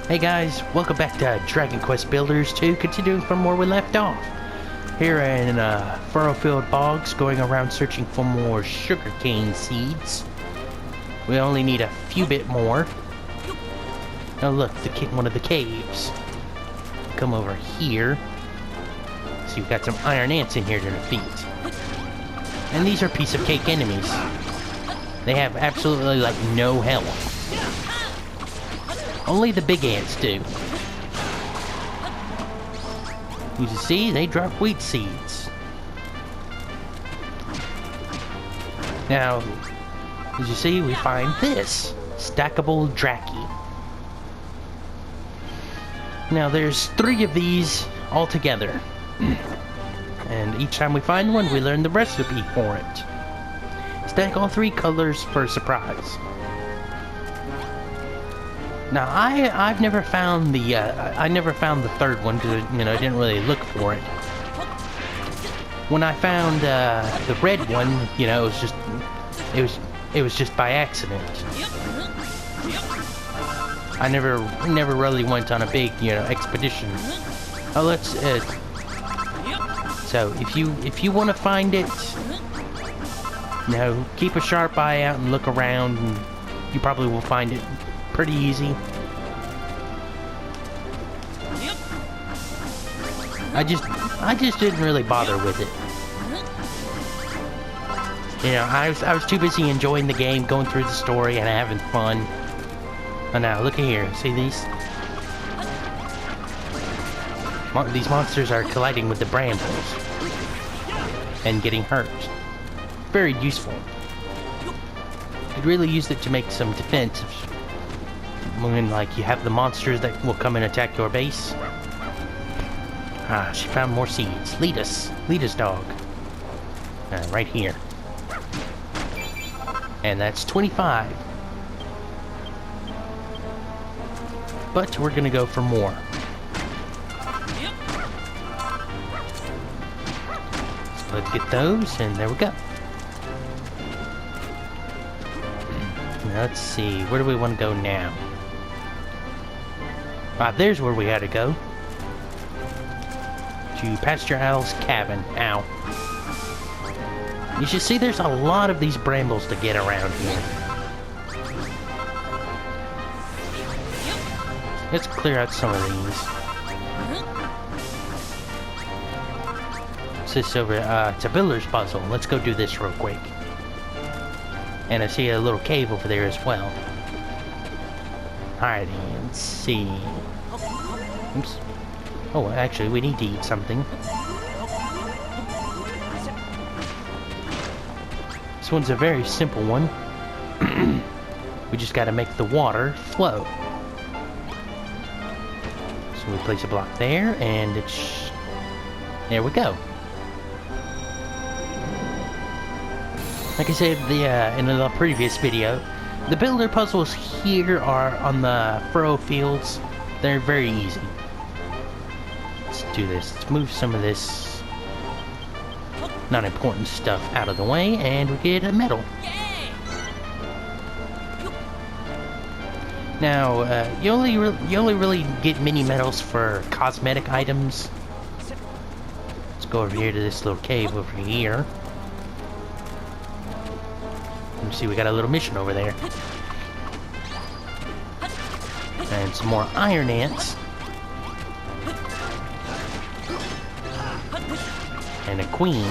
Hey guys, welcome back to Dragon Quest Builders 2, continuing from where we left off. Here in Furrowfield Bogs, going around searching for more sugarcane seeds. We only need a few bit more. Oh look, one of the caves. Come over here. So you've got some iron ants in here to defeat. And these are piece of cake enemies. They have absolutely like no health. Only the big ants do. You see, they drop wheat seeds. Now, as you see, we find this stackable Draki. Now, there's 3 of these altogether. And each time we find one, we learn the recipe for it. Stack all 3 colors for a surprise. Now, I've never found the I never found the 3rd one because I didn't really look for it. When I found the red one, it was just by accident. I never really went on a big expedition. Oh, let's so if you want to find it, keep a sharp eye out and look around, and you probably will find it pretty easy. I just didn't really bother with it. I was too busy enjoying the game, going through the story, and having fun. Oh, now look at here. See these? These monsters are colliding with the brambles and getting hurt. Very useful. Could really use it to make some defense. When you have the monsters that will come and attack your base. Ah, she found more seeds. Lead us, dog. Right here. And that's 25. But we're gonna go for more. So let's get those, and there we go. Now let's see, where do we want to go now? Ah, there's where we had to go. To Pasture Owl's cabin. Ow. You should see there's a lot of these brambles to get around here. Let's clear out some of these. What's this over? It's a builder's puzzle. Let's go do this real quick. And I see a little cave over there as well. Alrighty, let's see. Oops. Oh, actually, we need to eat something. This one's a very simple one. We just gotta make the water flow. So we place a block there, and it's... There we go. Like I said in the previous video, the builder puzzles here are on the furrow fields. They're very easy. Let's do this. Let's move some of this not important stuff out of the way, and we get a medal. Now, you only really get mini medals for cosmetic items. Let's go over here to this little cave over here. Let me see, we got a little mission over there. And some more iron ants. And a queen.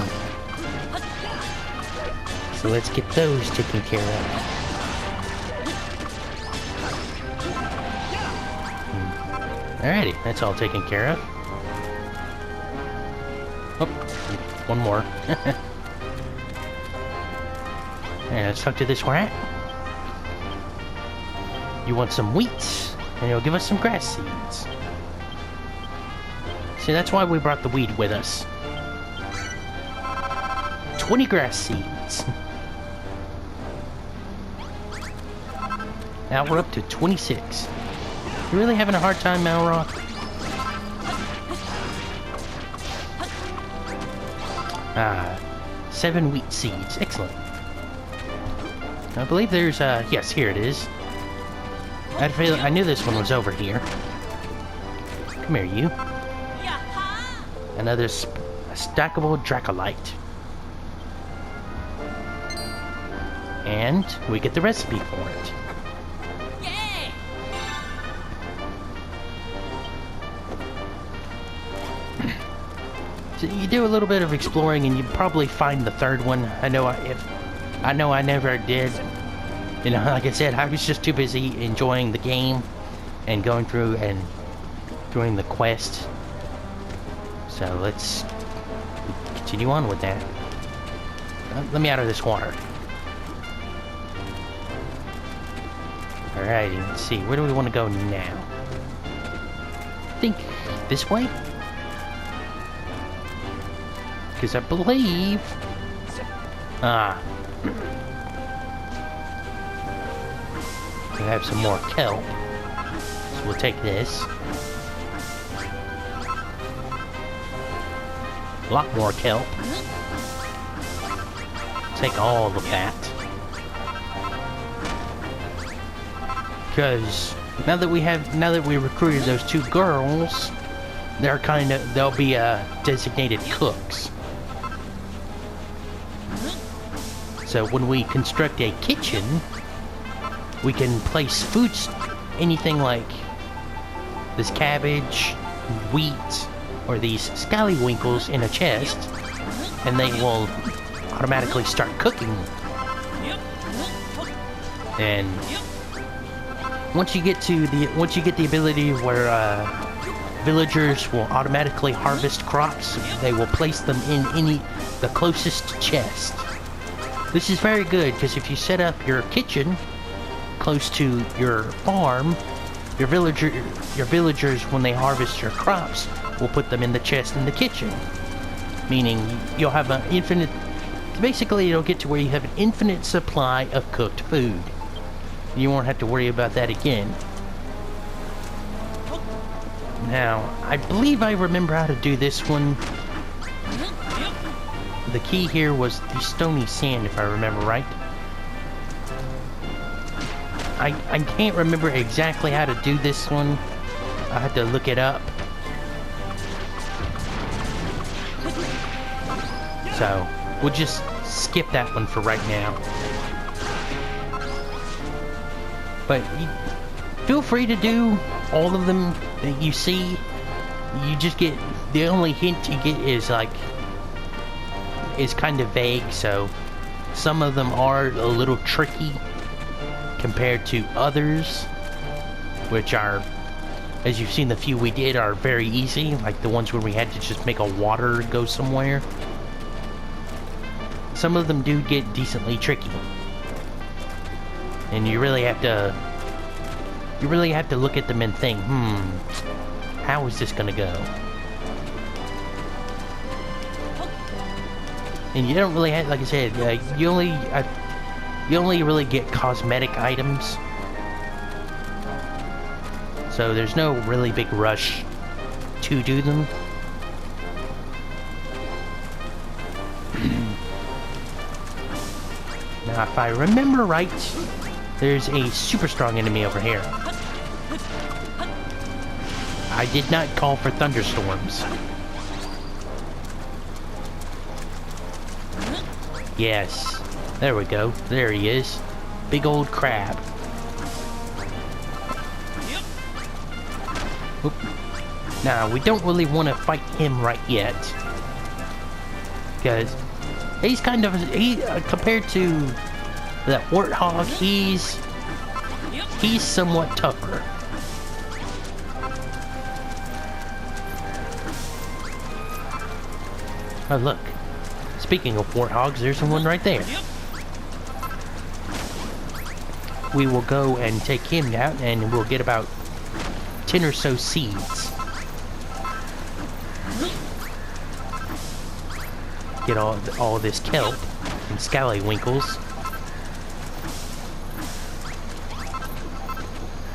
So let's get those taken care of. Alrighty, that's all taken care of. Oh, one more. And let's talk to this rat. You want some wheat, and he'll give us some grass seeds. See, that's why we brought the weed with us. 20 grass seeds. Now we're up to 26. You really having a hard time, Malroth? 7 wheat seeds. Excellent. I believe there's, yes, here it is. I knew this one was over here. Come here, you. Another stackable Dracolite. And we get the recipe for it. So you do a little bit of exploring and you probably find the third one. I know I never did. You know, like I said, I was just too busy enjoying the game and going through and doing the quest. So let's continue on with that. Let me out of this water. Alrighty, let's see. Where do we want to go now? I think this way? Because I believe... we have some more kelp. So we'll take this. A lot more kelp. Take all of that. Because now that we recruited those two girls, they'll be designated cooks. So when we construct a kitchen, we can place foods, anything like this cabbage, wheat, or these scallywinkles in a chest, and they will automatically start cooking. And once you get the ability where villagers will automatically harvest crops, they will place them in the closest chest. This is very good because if you set up your kitchen close to your farm, your villagers, when they harvest your crops, will put them in the chest in the kitchen. Meaning you'll have an infinite... Basically, it'll get to where you have an infinite supply of cooked food. You won't have to worry about that again. Now, I believe I remember how to do this one. The key here was the stony sand, if I remember right. I can't remember exactly how to do this one. I had to look it up. So, we'll just skip that one for right now. But feel free to do all of them that you see. You just get... The only hint you get is kind of vague, so some of them are a little tricky compared to others, which are, as you've seen the few we did, are very easy, like the ones where we had to just make a water go somewhere. Some of them do get decently tricky, and you really have to look at them and think, how is this gonna go? And you don't really have, like I said, you only really get cosmetic items. So there's no really big rush to do them. Now, if I remember right, there's a super strong enemy over here. I did not call for thunderstorms. Yes. There we go. There he is. Big old crab. Oop. Now, we don't really want to fight him right yet. Because he's kind of... compared to that warthog, he's somewhat tougher. Oh, look. Speaking of warthogs, there's one right there. We will go and take him down, and we'll get about 10 or so seeds. Get all this kelp and scallywinkles.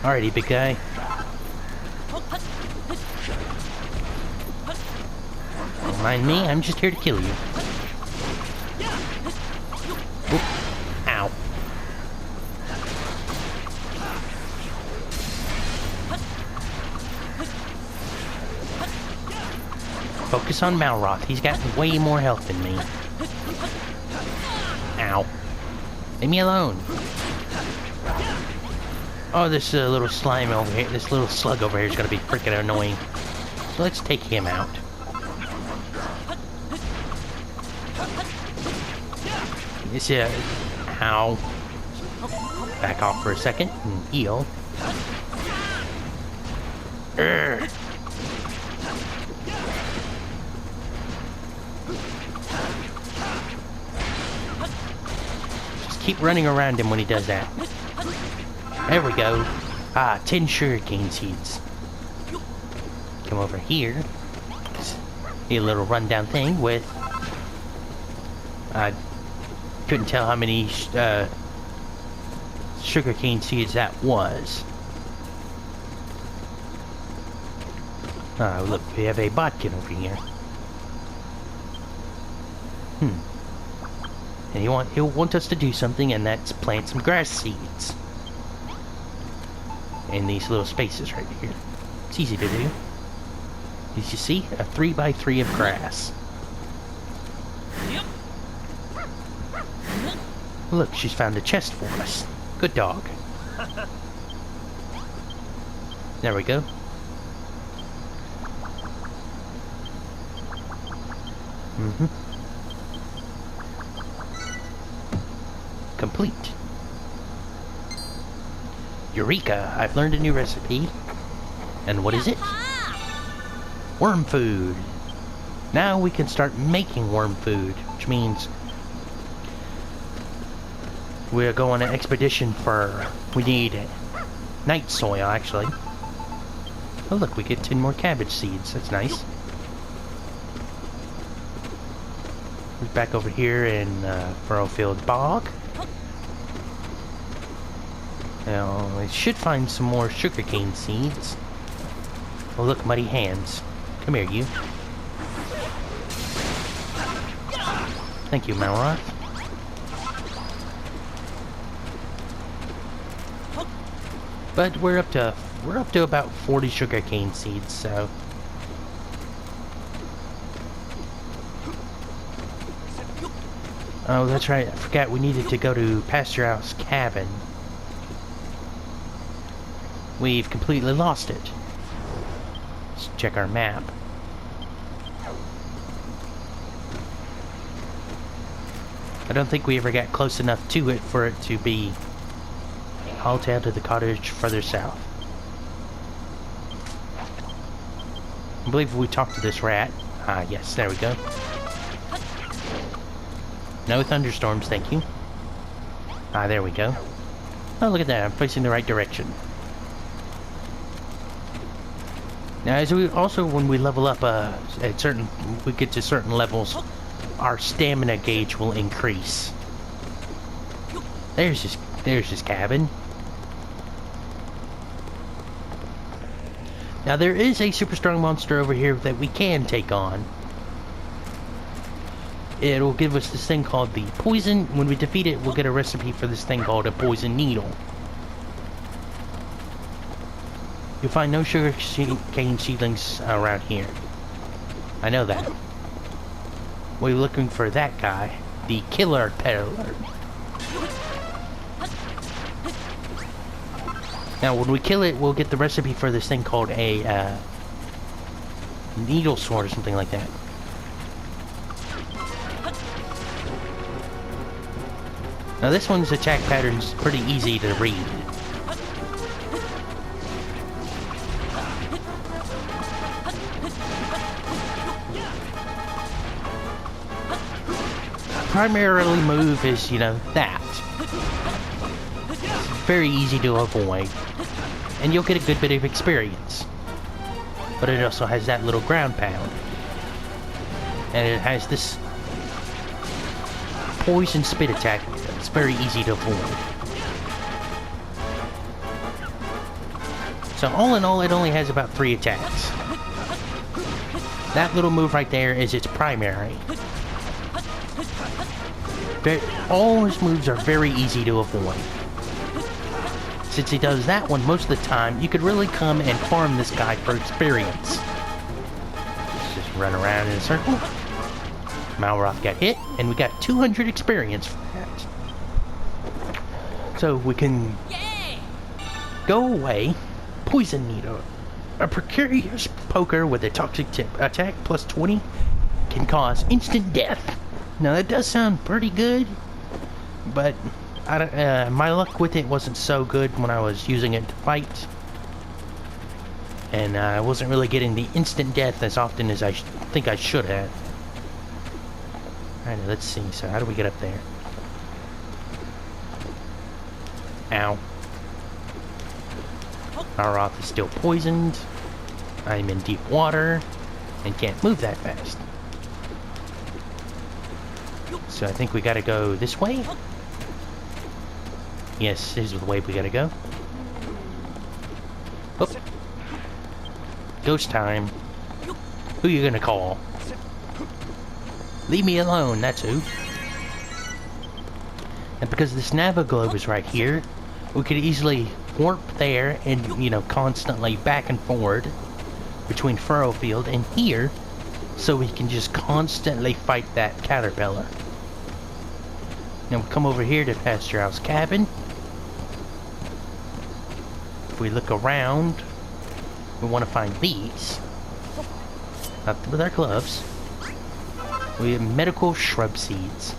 Alrighty, big guy. Don't mind me, I'm just here to kill you. Oop. Ow. Focus on Malroth. He's got way more health than me. Ow. Leave me alone. Oh, this little slime over here, this little slug over here is going to be freaking annoying. So let's take him out. This, ow. Back off for a second and heal. Urgh. Just keep running around him when he does that. There we go. 10 sugarcane seeds. Come over here. A little rundown thing with... I couldn't tell how many sugarcane seeds that was. Look, we have a bodkin over here. And he'll want us to do something, and that's plant some grass seeds. In these little spaces right here. It's easy to do. Did you see? A 3x3 of grass. Look, she's found a chest for us. Good dog. There we go. Complete. Eureka! I've learned a new recipe. And what is it? Worm food. Now we can start making worm food, which means we'll go on an expedition for... We need night soil, actually. Oh look, we get 10 more cabbage seeds. That's nice. We're back over here in Furrowfield Bog. Now, we should find some more sugarcane seeds. Oh look, muddy hands. Come here, you. Thank you, Malroth. But we're up to about 40 sugarcane seeds, so... Oh, that's right, I forgot we needed to go to Pasture House Cabin. We've completely lost it. Let's check our map. I don't think we ever got close enough to it for it to be hauled down to the cottage further south. I believe we talked to this rat. Yes, there we go. No thunderstorms, thank you. There we go. Oh, look at that, I'm facing the right direction. Now, as we also, when we level up we get to certain levels, our stamina gauge will increase. There's his cabin. Now, there is a super strong monster over here that we can take on. It'll give us this thing called the poison. When we defeat it, we'll get a recipe for this thing called a poison needle. You'll find no sugar cane seedlings around here. I know that. We're looking for that guy, the killer peddler. Now, when we kill it, we'll get the recipe for this thing called a needle sword or something like that. Now, this one's attack pattern's pretty easy to read. Primarily move is, you know, that. It's very easy to avoid. And you'll get a good bit of experience. But it also has that little ground pound. And it has this poison spit attack. It's very easy to avoid. So all in all, it only has about 3 attacks. That little move right there is its primary. All his moves are very easy to avoid. Since he does that one most of the time, you could really come and farm this guy for experience. Let's just Run around in a circle. Malroth got hit, and we got 200 experience for that. So we can go away. Poison Needle. A precarious poker with a toxic tip. Attack plus 20 can cause instant death. Now that does sound pretty good, but I don't, my luck with it wasn't so good when I was using it to fight. And I wasn't really getting the instant death as often as I think I should have. Alright, let's see. So how do we get up there? Ow. Malroth is still poisoned. I'm in deep water and can't move that fast. So I think we gotta go this way? Yes, this is the way we gotta go. Oh. Ghost time. Who you gonna call? Leave me alone, that's who. And because this Naviglobe is right here, we could easily warp there and, you know, constantly back and forward between Furrowfield and here, so we can just constantly fight that caterpillar. Now we come over here to Pasture House Cabin. If we look around, we want to find these. Not with our gloves. We have medical shrub seeds.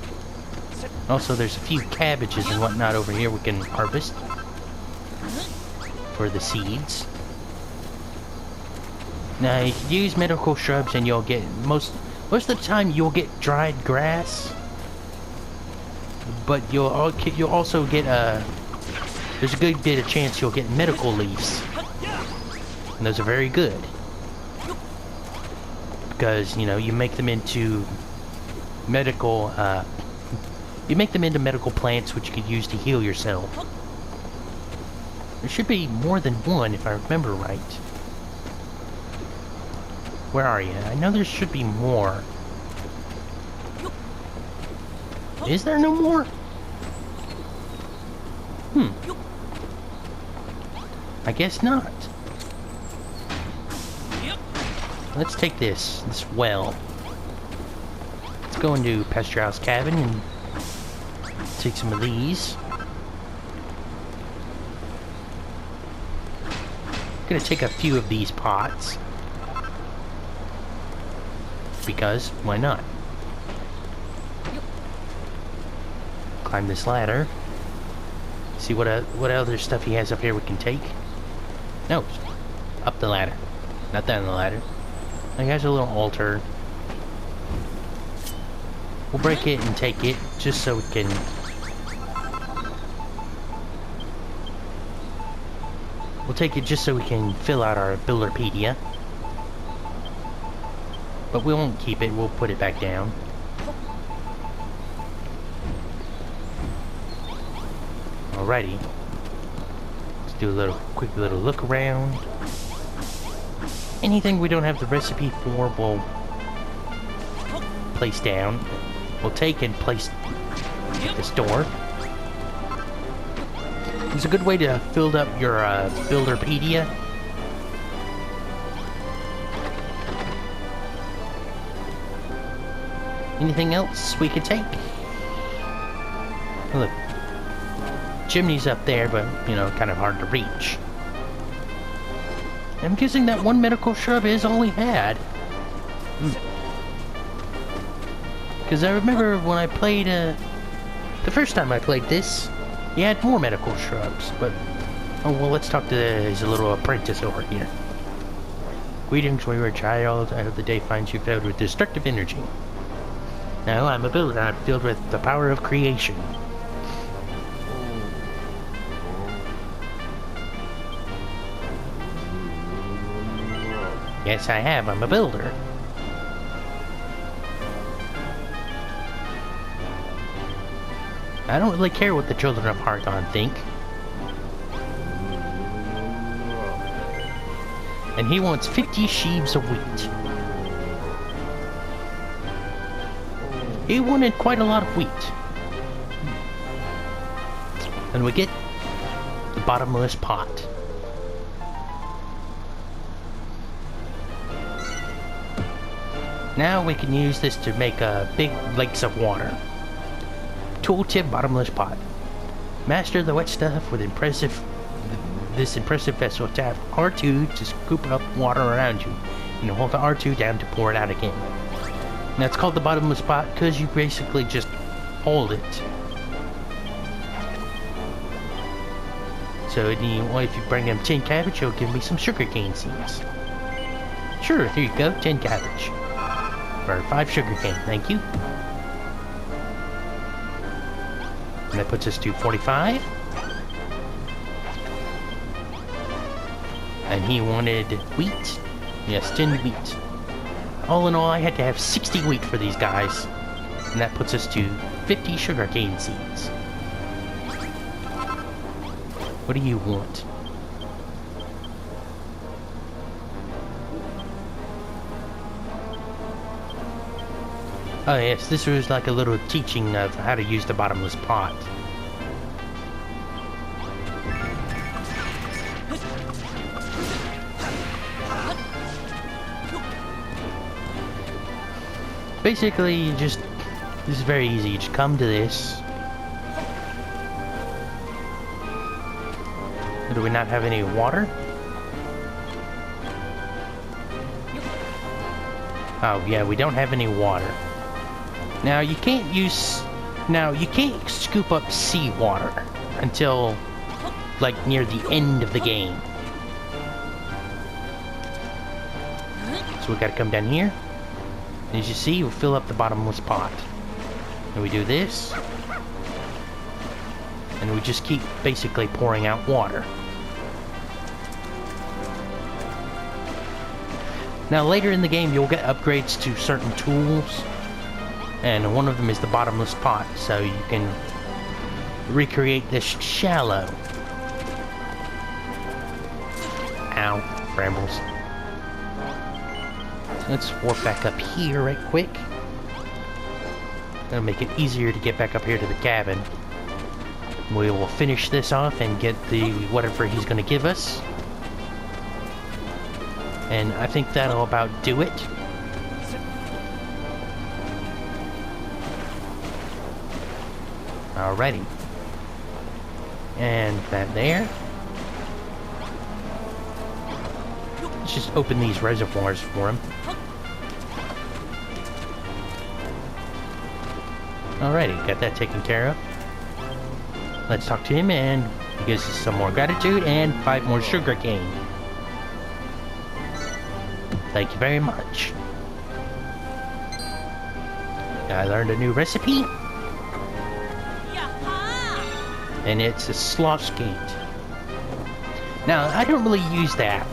Also, there's a few cabbages and whatnot over here we can harvest for the seeds. Now, you can use medical shrubs and you'll get, most of the time you'll get dried grass. But you'll also get, there's a good bit of chance you'll get medical leaves. And those are very good. Because, you know, you make them into medical, medical plants which you could use to heal yourself. There should be more than one if I remember right. Where are you? I know there should be more. Is there no more? I guess not. Let's take this well. Let's go into Pasture House Cabin and take some of these. I'm gonna take a few of these pots. Because, why not? Climb this ladder. See what other stuff he has up here we can take. No, up the ladder. Not down the ladder. He has a little altar. We'll break it and take it, just so we can... We'll take it just so we can fill out our Builderpedia. But we won't keep it, we'll put it back down. Alrighty. Let's do a quick little look around. Anything we don't have the recipe for, we'll place down. We'll take and place at the store. It's a good way to fill up your Builderpedia. Anything else we could take? Look, chimney's up there, but, you know, kind of hard to reach. I'm guessing that one medical shrub is all he had. Because I remember when I played, the first time I played this, he had more medical shrubs, but... Oh, well, let's talk to his little apprentice over here. Greetings, wayward child. I hope the day finds you filled with destructive energy. No, I'm a builder. I'm filled with the power of creation. Yes, I have. I'm a builder. I don't really care what the children of Hargon think. And he wants 50 sheaves of wheat. He wanted quite a lot of wheat. And we get the bottomless pot. Now we can use this to make big lakes of water. Tooltip bottomless pot. Master the wet stuff with this impressive vessel. Tap R2 to scoop up water around you, and hold the R2 down to pour it out again. Now it's called the bottomless pot because you basically just hold it. So if you bring him 10 cabbage, he'll give me some sugarcane seeds. Sure, here you go, 10 cabbage. Or 5 sugarcane, thank you. And that puts us to 45. And he wanted wheat. Yes, 10 wheat. All in all, I had to have 60 wheat for these guys. And that puts us to 50 sugarcane seeds. What do you want? Oh yes, this was like a little teaching of how to use the bottomless pot. Basically, this is very easy. You just come to this. Do we not have any water? Oh yeah, we don't have any water. Now you can't scoop up seawater until like near the end of the game. So we gotta come down here. And as you see, we fill up the bottomless pot. And we do this. And we just keep basically pouring out water. Now later in the game you'll get upgrades to certain tools. And one of them is the bottomless pot, so you can recreate this shallow. Ow, brambles. Let's warp back up here right quick. That'll make it easier to get back up here to the cabin. We will finish this off and get the whatever he's going to give us. And I think that'll about do it. Alrighty. And that there. Let's just open these reservoirs for him. Alrighty, got that taken care of. Let's talk to him and he gives us some more gratitude and 5 more sugarcane. Thank you very much. I learned a new recipe. And it's a slosh gate. Now, I don't really use that.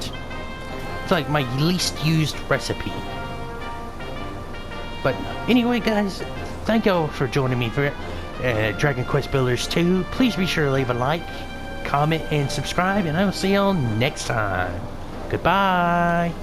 It's like my least used recipe. But anyway, guys, thank y'all for joining me for Dragon Quest Builders 2. Please be sure to leave a like, comment, and subscribe, and I will see y'all next time. Goodbye.